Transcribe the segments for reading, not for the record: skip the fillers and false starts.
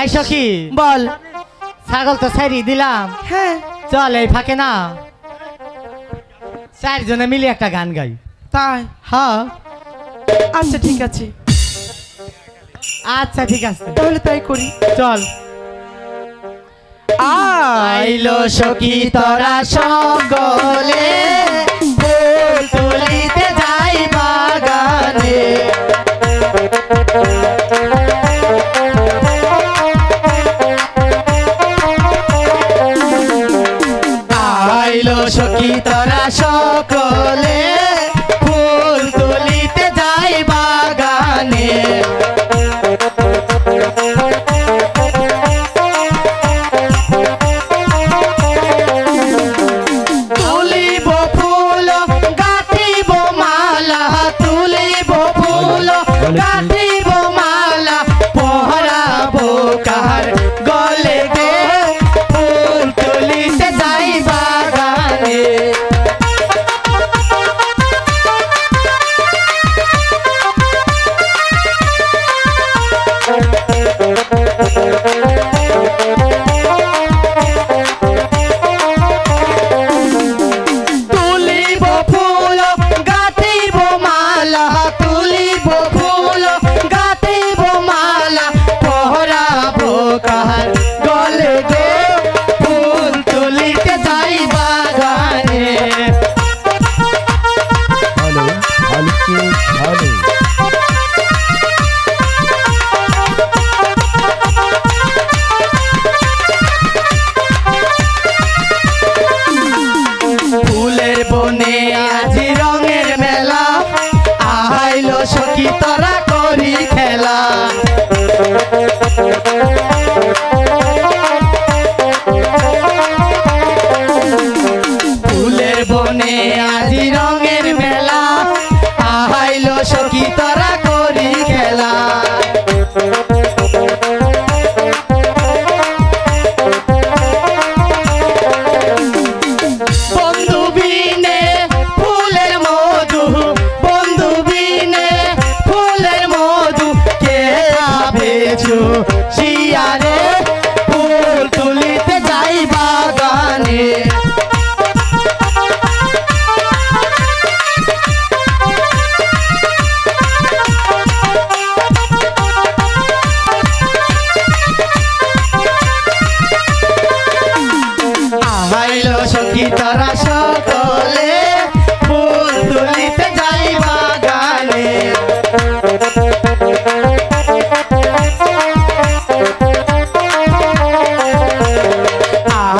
এই সখী বল। ছাগল তো ছাড়ি দিলাম, হ্যাঁ চল এই ফাঁকে না চারজনে মিলে একটা গান গাই। তাই? হ্যাঁ আচ্ছা ঠিক আছে, আচ্ছা ঠিক আছে, তাহলে তাই করি। চল। আইলো সখী তোরা সকলে, ফুল তুলিতে যাই বাগানে। আইলো সখী তোরা সকলে, ফুল তুলিতে যাই বাগানে। তুলিব ফুল গাঁথিব মালা, তুলিব ফুল গাঁথিব মালা, পহরাবো কাহার গলে গে, ফুল তুলিতে যাই বাগানে। তুলিব ফুল গাঁথিব মালা, তুলিব ফুল গাঁথিব মালা, পহরাবো কাহার গলে গে, ফুল তুলিতে যাই বাগানে। ভালো ভালো চেয়ে ভালো। ফুলের বনে আজি রঙের মেলা, আইলো সখী তোরা করি খেলা। ফুলের বনে আজি রঙের মেলা, আইলো সখী তোরা করি খেলা। বন্ধু বিনে ফুলের মধু, বন্ধু বিনে ফুলের মধু, কে খাবেছো শিয়ারে, ফুল তুলিতে যাই বাগানে। আইলো সখী তোরা সকলে, ফুল তুলিতে যাই বাগানে।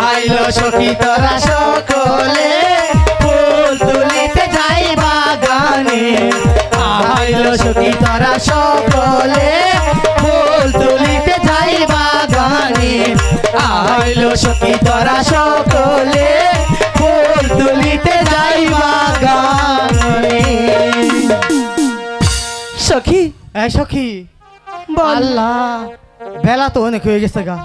আইলো সখী তোরা সকলে, ফুল তুলিতে যাই বাগানে। আইলো সখী তোরা সকলে, ফুল তুলিতে যাই বাগানে। আইলো সখী তোরা সকলে, ফুল তুলিতে যাই বাগানে। সখী এই সখী, বল। আল্লাহ বেলা তো অনেক হয়ে গেছে গা।